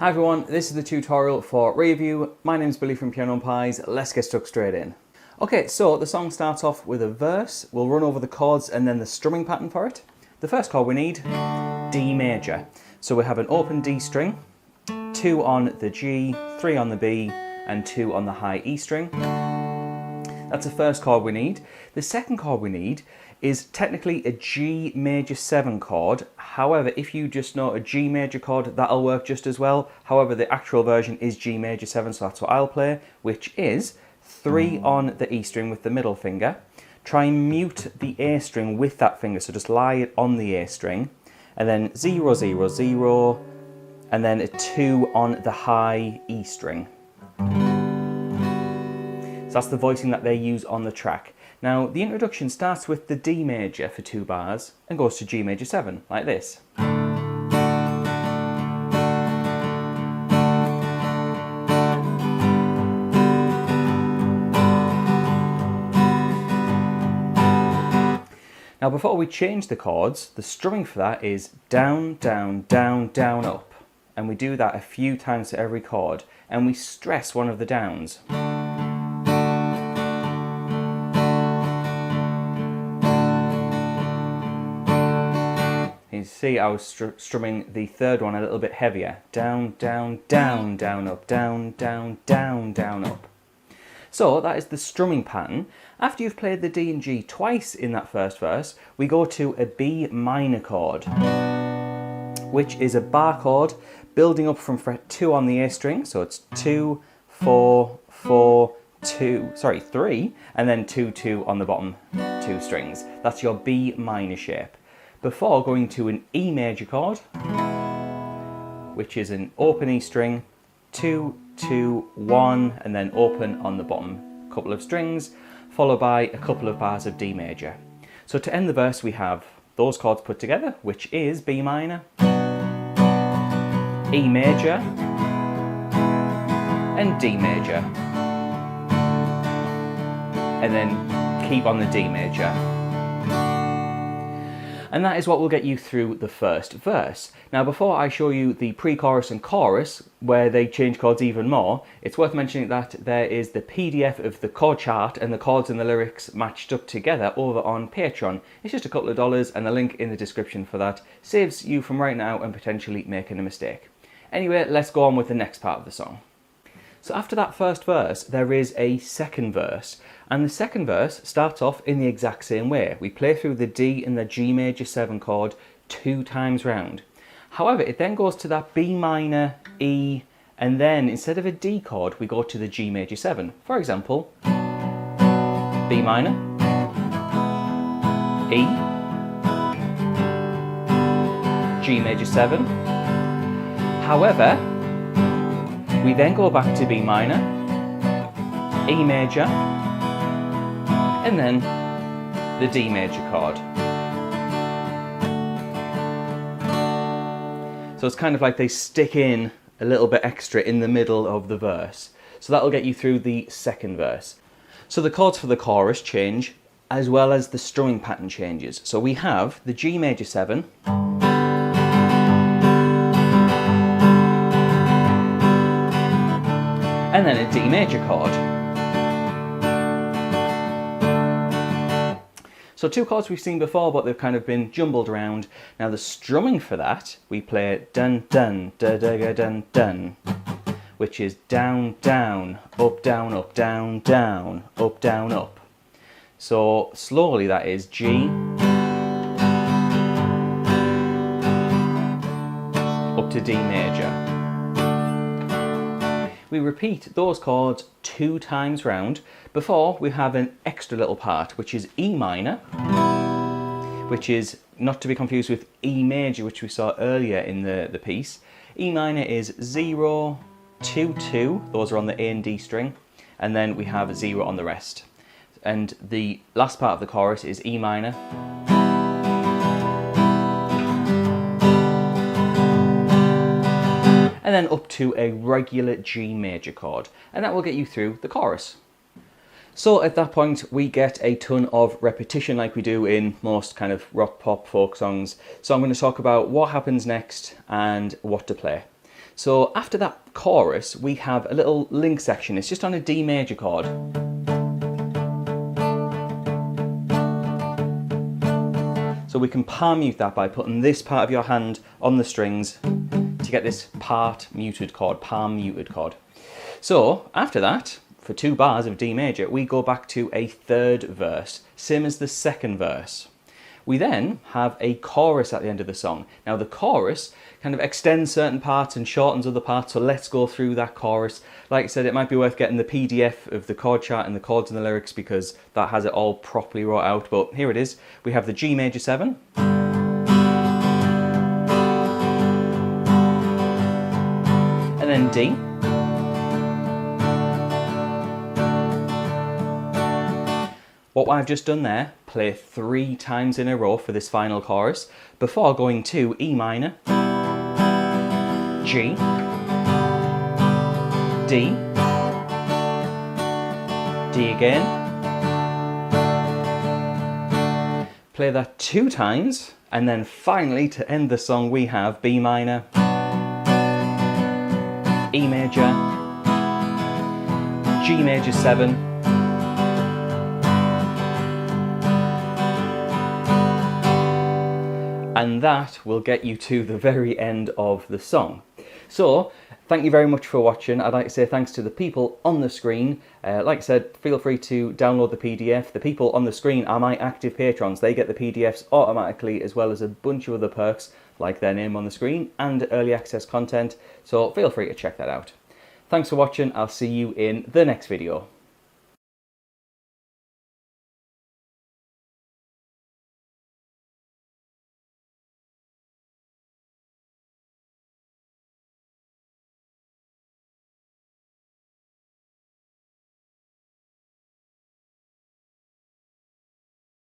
Hi everyone, this is the tutorial for Rearview. My name's Billy from Piano and Pies. Let's get stuck straight in. Okay, so the song starts off with a verse. We'll run over the chords and then the strumming pattern for it. The first chord we need, D major. So we have an open D string, 2 on the G, 3 on the B, and 2 on the high E string. That's the first chord we need. The second chord we need is technically a G major 7 chord. However, if you just know a G major chord, that'll work just as well. However, the actual version is G major 7, so that's what I'll play, which is 3 on the E string with the middle finger. Try and mute the A string with that finger, so just lie it on the A string, and then 0, 0, 0, and then a 2 on the high E string. So that's the voicing that they use on the track. Now, the introduction starts with the D major for 2 bars and goes to G major 7, like this. Now, before we change the chords, the strumming for that is down, down, down, down, up. And we do that a few times to every chord, and we stress one of the downs. You see I was strumming the third one a little bit heavier. Down, down, down, down, up, down, down, down, down, up. So that is the strumming pattern. After you've played the D and G twice in that first verse, we go to a B minor chord, which is a bar chord building up from fret 2 on the A string. So it's 2, 4, 4, 3, and then 2, 2 on the bottom 2 strings. That's your B minor shape. Before going to an E major chord, which is an open E string, 2, 2, 1, and then open on the bottom couple of strings, followed by a couple of bars of D major. So to end the verse, we have those chords put together, which is B minor, E major, and D major. And then keep on the D major. And that is what will get you through the first verse. Now, before I show you the pre-chorus and chorus, where they change chords even more, it's worth mentioning that there is the PDF of the chord chart and the chords and the lyrics matched up together over on Patreon. It's just a couple of dollars, and the link in the description for that saves you from writing out and potentially making a mistake. Anyway, let's go on with the next part of the song. So after that first verse, there is a second verse. And the second verse starts off in the exact same way. We play through the D and the G major 7 chord 2 times round. However, it then goes to that B minor, E, and then instead of a D chord, we go to the G major 7. For example, B minor, E, G major 7. However, we then go back to B minor, E major, and then the D major chord. So it's kind of like they stick in a little bit extra in the middle of the verse. So that'll get you through the second verse. So the chords for the chorus change, as well as the strumming pattern changes. So we have the G major 7, and then a D major chord. So 2 chords we've seen before, but they've kind of been jumbled around. Now the strumming for that, we play dun dun da da ga dun dun, which is down down, up down, up down, down, up down, up. So slowly that is G, up to D major. We repeat those chords 2 times round before we have an extra little part, which is E minor, which is not to be confused with E major, which we saw earlier in the piece. E minor is 0, 2, 2, those are on the A and D string, and then we have 0 on the rest. And the last part of the chorus is E minor, and then up to a regular G major chord, and that will get you through the chorus. So at that point we get a ton of repetition like we do in most kind of rock, pop, folk songs. So I'm going to talk about what happens next and what to play. So after that chorus, we have a little link section. It's just on a D major chord. So we can palm mute that by putting this part of your hand on the strings to get this part muted chord, palm muted chord. So after that, for 2 bars of D major, we go back to a 3rd verse, same as the 2nd verse. We then have a chorus at the end of the song. Now the chorus kind of extends certain parts and shortens other parts, so let's go through that chorus. Like I said, it might be worth getting the PDF of the chord chart and the chords and the lyrics because that has it all properly wrote out, but here it is. We have the G major 7. And then D. What I've just done there, play 3 times in a row for this final chorus before going to E minor, G, D, D again. Play that 2 times, and then finally to end the song we have B minor, E major, G major 7, and that will get you to the very end of the song. So, thank you very much for watching. I'd like to say thanks to the people on the screen. Like I said, feel free to download the PDF. The people on the screen are my active patrons. They get the PDFs automatically, as well as a bunch of other perks, like their name on the screen and early access content. So feel free to check that out. Thanks for watching. I'll see you in the next video.